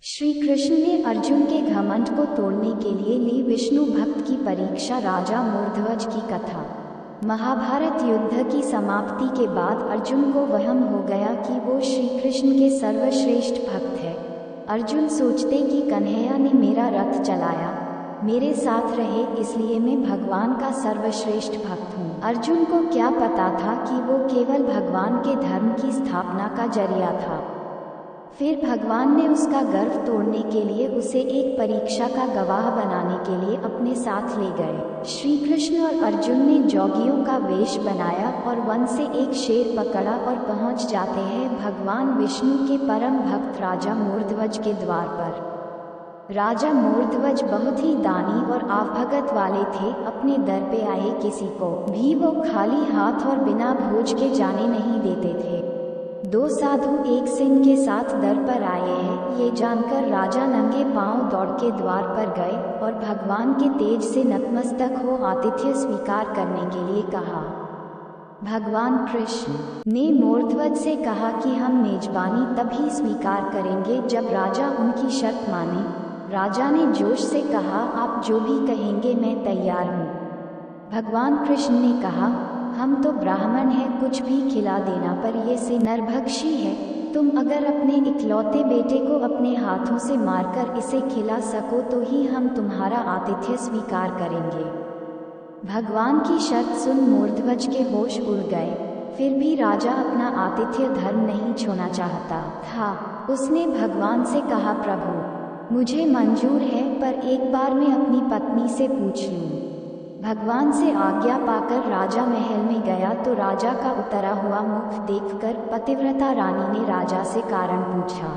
श्री कृष्ण ने अर्जुन के घमंड को तोड़ने के लिए ली विष्णु भक्त की परीक्षा। राजा मूर्धवज की कथा। महाभारत युद्ध की समाप्ति के बाद अर्जुन को वहम हो गया कि वो श्री कृष्ण के सर्वश्रेष्ठ भक्त है। अर्जुन सोचते कि कन्हैया ने मेरा रथ चलाया, मेरे साथ रहे, इसलिए मैं भगवान का सर्वश्रेष्ठ भक्त हूँ। अर्जुन को क्या पता था कि वो केवल भगवान के धर्म की स्थापना का जरिया था। फिर भगवान ने उसका गर्व तोड़ने के लिए उसे एक परीक्षा का गवाह बनाने के लिए अपने साथ ले गए। श्री कृष्ण और अर्जुन ने जोगियों का वेश बनाया और वन से एक शेर पकड़ा और पहुंच जाते हैं भगवान विष्णु के परम भक्त राजा मूर्धवज के द्वार पर। राजा मूर्धवज बहुत ही दानी और आवभगत वाले थे। अपने दर पे आए किसी को भी वो खाली हाथ और बिना भोज के जाने नहीं देते थे। दो साधु एक सिंह के साथ दर पर आए हैं, ये जानकर राजा नंगे पांव दौड़ के द्वार पर गए और भगवान के तेज से नतमस्तक हो आतिथ्य स्वीकार करने के लिए कहा। भगवान कृष्ण ने मूर्धवज से कहा कि हम मेजबानी तभी स्वीकार करेंगे जब राजा उनकी शर्त माने। राजा ने जोश से कहा, आप जो भी कहेंगे मैं तैयार हूँ। भगवान कृष्ण ने कहा, हम तो ब्राह्मण हैं, कुछ भी खिला देना, पर ये से नरभक्षी है। तुम अगर अपने इकलौते बेटे को अपने हाथों से मारकर इसे खिला सको तो ही हम तुम्हारा आतिथ्य स्वीकार करेंगे। भगवान की शर्त सुन मूर्धवज के होश उड़ गए। फिर भी राजा अपना आतिथ्य धर्म नहीं छोड़ना चाहता था। उसने भगवान से कहा, प्रभु मुझे मंजूर है, पर एक बार मैं अपनी पत्नी से पूछ लूँ। भगवान से आज्ञा पाकर राजा महल में गया तो राजा का उतरा हुआ मुख देखकर पतिव्रता रानी ने राजा से कारण पूछा।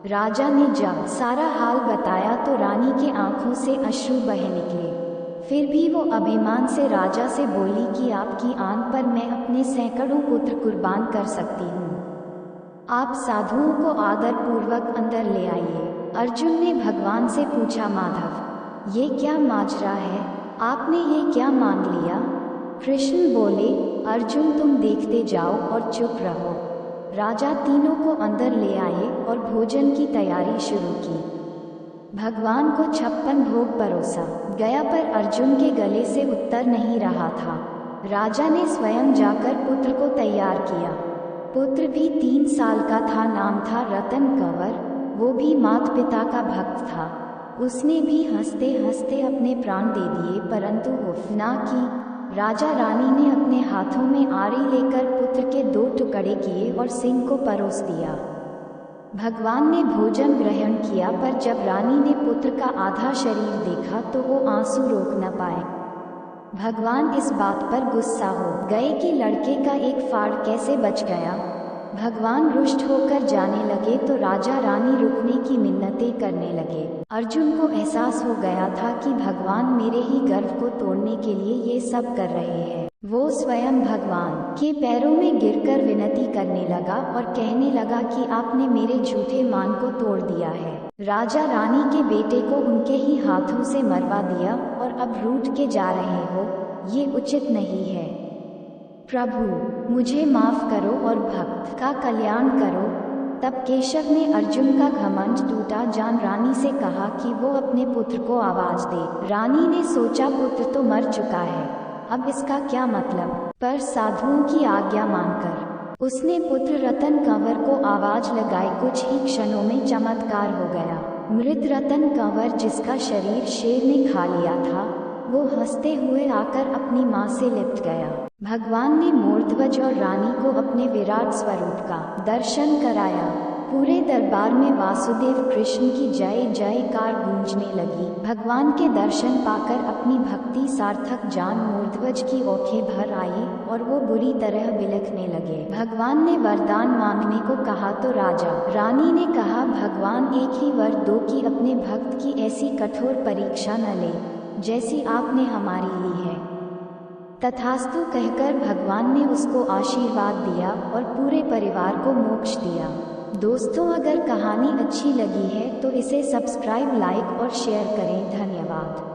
राजा ने जब सारा हाल बताया तो रानी के आंखों से अश्रु बह निकले। फिर भी वो अभिमान से राजा से बोली कि आपकी आन पर मैं अपने सैकड़ों पुत्र कुर्बान कर सकती हूँ। आप साधुओं को आदर पूर्वक अंदर ले आइए। अर्जुन ने भगवान से पूछा, माधव ये क्या माजरा है, आपने ये क्या मान लिया? कृष्ण बोले, अर्जुन तुम देखते जाओ और चुप रहो। राजा तीनों को अंदर ले आए और भोजन की तैयारी शुरू की। भगवान को 56 भोग परोसा गया, पर अर्जुन के गले से उत्तर नहीं रहा था। राजा ने स्वयं जाकर पुत्र को तैयार किया। पुत्र भी 3 साल का था, नाम था रतन कंवर। वो भी माता पिता का भक्त था। उसने भी हंसते हंसते अपने प्राण दे दिए, परंतु उफ ना की। राजा रानी ने अपने हाथों में आरी लेकर पुत्र के 2 टुकड़े किए और सिंह को परोस दिया। भगवान ने भोजन ग्रहण किया, पर जब रानी ने पुत्र का आधा शरीर देखा तो वो आंसू रोक न पाए। भगवान इस बात पर गुस्सा हो गए कि लड़के का एक फाड़ कैसे बच गया। भगवान रुष्ट होकर जाने लगे तो राजा रानी रुकने की मिन्नतें करने लगे। अर्जुन को एहसास हो गया था कि भगवान मेरे ही गर्व को तोड़ने के लिए ये सब कर रहे हैं। वो स्वयं भगवान के पैरों में गिरकर विनती करने लगा और कहने लगा कि आपने मेरे झूठे मान को तोड़ दिया है। राजा रानी के बेटे को उनके ही हाथों से मरवा दिया और अब रूठ के जा रहे हो, ये उचित नहीं है। प्रभु मुझे माफ करो और भक्त का कल्याण करो। तब केशव ने अर्जुन का घमंड टूटा जान रानी से कहा कि वो अपने पुत्र को आवाज दे। रानी ने सोचा पुत्र तो मर चुका है, अब इसका क्या मतलब, पर साधुओं की आज्ञा मानकर उसने पुत्र रतन कंवर को आवाज लगाई। कुछ ही क्षणों में चमत्कार हो गया। मृत रतन कंवर, जिसका शरीर शेर ने खा लिया था, वो हंसते हुए आकर अपनी माँ से लिपट गया। भगवान ने मूर्धवज और रानी को अपने विराट स्वरूप का दर्शन कराया। पूरे दरबार में वासुदेव कृष्ण की जय जयकार गूंजने लगी। भगवान के दर्शन पाकर अपनी भक्ति सार्थक जान मूर्धवज की आंखें भर आई और वो बुरी तरह बिलखने लगे। भगवान ने वरदान मांगने को कहा तो राजा रानी ने कहा, भगवान एक ही वर दो कि अपने भक्त की ऐसी कठोर परीक्षा न ले जैसी आपने हमारी ली है। तथास्तु कहकर भगवान ने उसको आशीर्वाद दिया और पूरे परिवार को मोक्ष दिया। दोस्तों, अगर कहानी अच्छी लगी है तो इसे सब्सक्राइब, लाइक और शेयर करें। धन्यवाद।